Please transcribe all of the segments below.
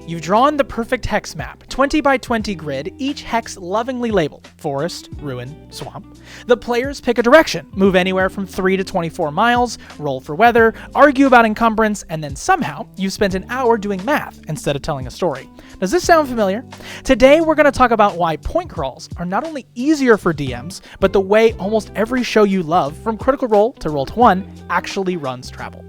You've drawn the perfect hex map, 20 by 20 grid, each hex lovingly labeled, forest, ruin, swamp. The players pick a direction, move anywhere from 3 to 24 miles, roll for weather, argue about encumbrance, and then somehow you've spent an hour doing math instead of telling a story. Does this sound familiar? Today we're going to talk about why point crawls are not only easier for DMs, but the way almost every show you love, from Critical Role to Roll21, actually runs travel.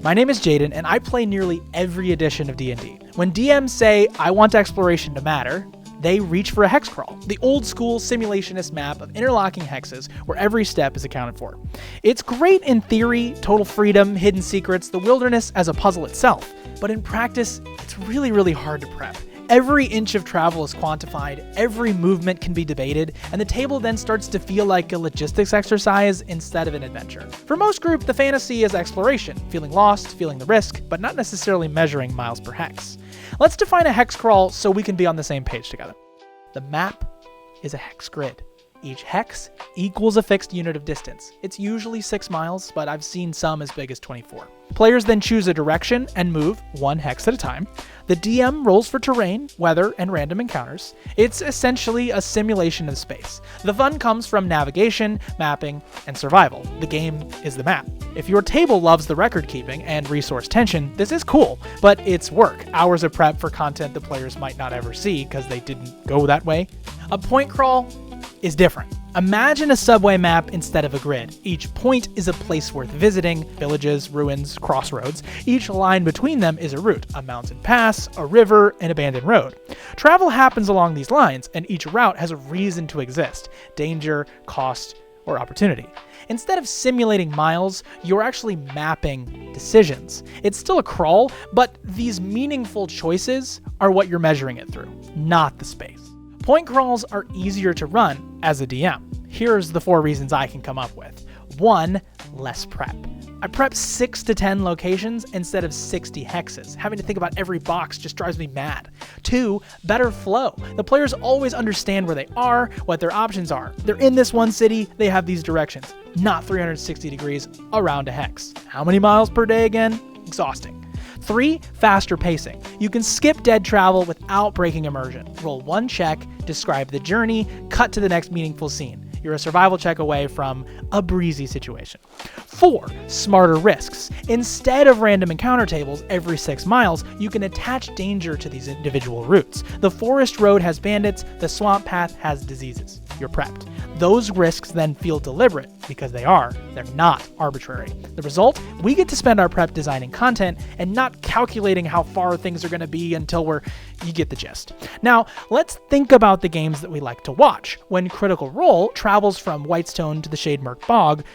My name is Jaden, and I play nearly every edition of D&D. When DMs say, I want exploration to matter, they reach for a hex crawl, the old school simulationist map of interlocking hexes where every step is accounted for. It's great in theory, total freedom, hidden secrets, the wilderness as a puzzle itself, but in practice, it's really hard to prep. Every inch of travel is quantified, every movement can be debated, and the table then starts to feel like a logistics exercise instead of an adventure. For most group, the fantasy is exploration, feeling lost, feeling the risk, but not necessarily measuring miles per hex. Let's define a hex crawl so we can be on the same page together. The map is a hex grid. Each hex equals a fixed unit of distance. It's usually 6 miles, but I've seen some as big as 24. Players then choose a direction and move 1 hex at a time. The DM rolls for terrain, weather, and random encounters. It's essentially a simulation of space. The fun comes from navigation, mapping, and survival. The game is the map. If your table loves the record keeping and resource tension, this is cool, but it's work. Hours of prep for content the players might not ever see because they didn't go that way. A point crawl is different. Imagine a subway map instead of a grid. Each point is a place worth visiting, villages, ruins, crossroads. Each line between them is a route, a mountain pass, a river, an abandoned road. Travel happens along these lines, and each route has a reason to exist: danger, cost, or opportunity. Instead of simulating miles, you're actually mapping decisions. It's still a crawl, but these meaningful choices are what you're measuring it through, not the space. Point crawls are easier to run as a DM. Here's the 4 reasons I can come up with. 1, less prep. I prep 6 to 10 locations instead of 60 hexes. Having to think about every box just drives me mad. 2, better flow. The players always understand where they are, what their options are. They're in this one city, they have these directions, not 360 degrees around a hex. How many miles per day again? Exhausting. 3, faster pacing. You can skip dead travel without breaking immersion. Roll 1 check, describe the journey, cut to the next meaningful scene. You're a survival check away from a breezy situation. 4, smarter risks. Instead of random encounter tables every 6 miles, you can attach danger to these individual routes. The forest road has bandits, the swamp path has diseases. You're prepped. Those risks then feel deliberate because they're not arbitrary. The result, we get to spend our prep designing content and not calculating how far things are going to be until you get the gist. Now, let's think about the games that we like to watch. When Critical Role travels from Whitestone to the Shadowdark Bog,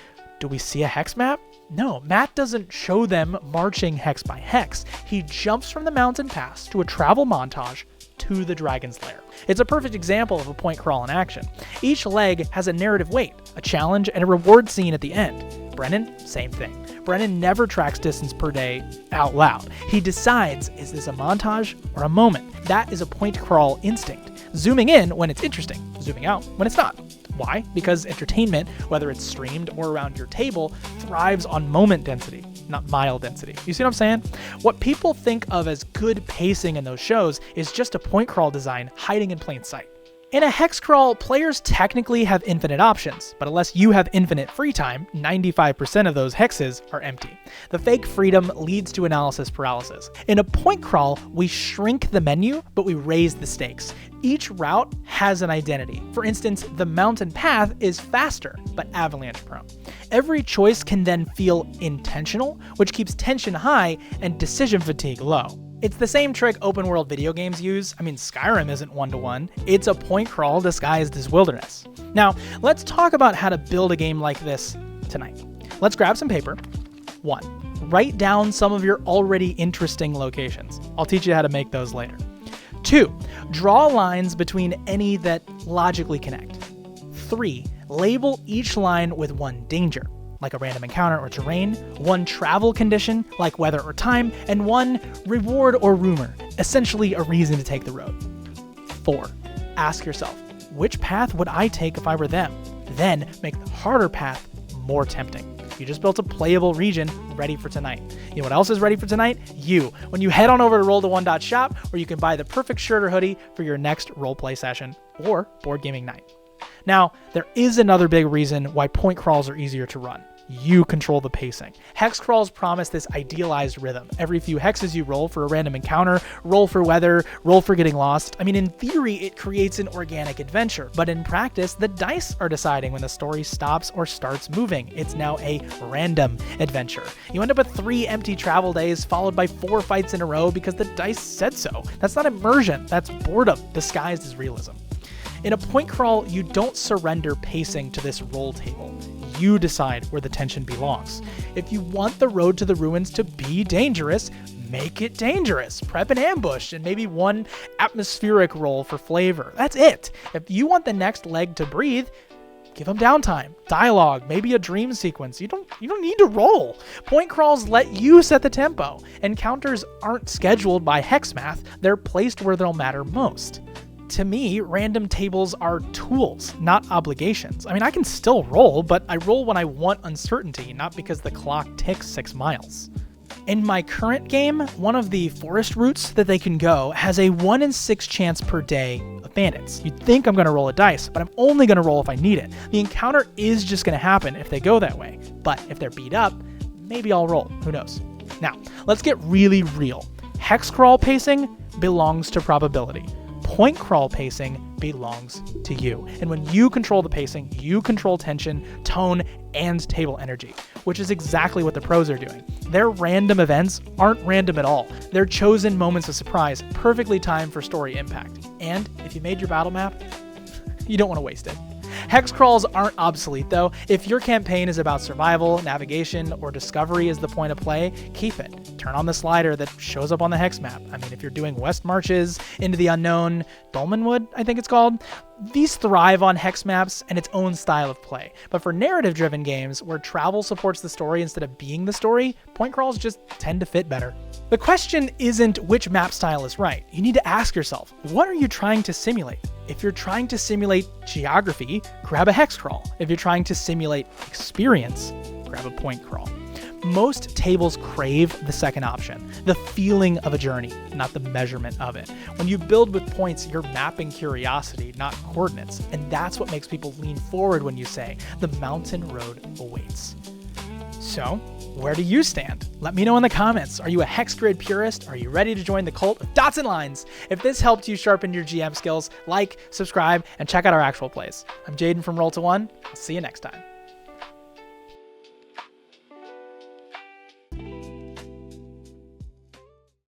do we see a hex map? No, Matt doesn't show them marching hex by hex. He jumps from the mountain pass to a travel montage to the dragon's lair. It's a perfect example of a point crawl in action. Each leg has a narrative weight, a challenge, and a reward scene at the end. Brennan, same thing. Brennan never tracks distance per day out loud. He decides, is this a montage or a moment? That is a point crawl instinct. Zooming in when it's interesting, zooming out when it's not. Why? Because entertainment, whether it's streamed or around your table, thrives on moment density, not mile density. You see what I'm saying? What people think of as good pacing in those shows is just a point crawl design hiding in plain sight. In a hex crawl, players technically have infinite options, but unless you have infinite free time, 95% of those hexes are empty. The fake freedom leads to analysis paralysis. In a point crawl, we shrink the menu, but we raise the stakes. Each route has an identity. For instance, the mountain path is faster, but avalanche prone. Every choice can then feel intentional, which keeps tension high and decision fatigue low. It's the same trick open world video games use. I mean, Skyrim isn't one-to-one. It's a point crawl disguised as wilderness. Now, let's talk about how to build a game like this tonight. Let's grab some paper. 1, write down some of your already interesting locations. I'll teach you how to make those later. 2, draw lines between any that logically connect. 3, label each line with 1 danger, like a random encounter or terrain, 1 travel condition, like weather or time, and 1 reward or rumor, essentially a reason to take the road. 4, ask yourself, which path would I take if I were them? Then make the harder path more tempting. You just built a playable region ready for tonight. You know what else is ready for tonight? You. When you head on over to roll-to-one.shop, where you can buy the perfect shirt or hoodie for your next roleplay session or board gaming night. Now, there is another big reason why point crawls are easier to run. You control the pacing. Hex crawls promise this idealized rhythm. Every few hexes you roll for a random encounter, roll for weather, roll for getting lost. I mean, in theory, it creates an organic adventure, but in practice, the dice are deciding when the story stops or starts moving. It's now a random adventure. You end up with 3 empty travel days followed by 4 fights in a row because the dice said so. That's not immersion, that's boredom disguised as realism. In a point crawl, you don't surrender pacing to this roll table. You decide where the tension belongs. If you want the road to the ruins to be dangerous, make it dangerous. Prep an ambush and maybe one atmospheric roll for flavor. That's it. If you want the next leg to breathe, give them downtime, dialogue, maybe a dream sequence. You don't need to roll. Point crawls let you set the tempo. Encounters aren't scheduled by hex math. They're placed where they'll matter most. To me, random tables are tools, not obligations. I mean, I can still roll, but I roll when I want uncertainty, not because the clock ticks 6 miles. In my current game, one of the forest routes that they can go has a 1 in 6 chance per day of bandits. You'd think I'm going to roll a dice, but I'm only going to roll if I need it. The encounter is just going to happen if they go that way. But if they're beat up, maybe I'll roll. Who knows? Now, let's get really real. Hex crawl pacing belongs to probability. Point crawl pacing belongs to you. And when you control the pacing, you control tension, tone, and table energy, which is exactly what the pros are doing. Their random events aren't random at all. They're chosen moments of surprise, perfectly timed for story impact. And if you made your battle map, you don't want to waste it. Hex crawls aren't obsolete though. If your campaign is about survival, navigation, or discovery is the point of play, keep it. Turn on the slider that shows up on the hex map. I mean, if you're doing West Marches, Into the Unknown, Dolmenwood, I think it's called, these thrive on hex maps and its own style of play. But for narrative-driven games where travel supports the story instead of being the story, point crawls just tend to fit better. The question isn't which map style is right. You need to ask yourself, what are you trying to simulate? If you're trying to simulate geography, grab a hex crawl. If you're trying to simulate experience, grab a point crawl. Most tables crave the second option, the feeling of a journey, not the measurement of it. When you build with points, you're mapping curiosity, not coordinates. And that's what makes people lean forward when you say, the mountain road awaits. So, where do you stand? Let me know in the comments. Are you a hex grid purist? Are you ready to join the cult of dots and lines? If this helped you sharpen your GM skills, like, subscribe, and check out our actual plays. I'm Jaden from Roll to One. I'll see you next time.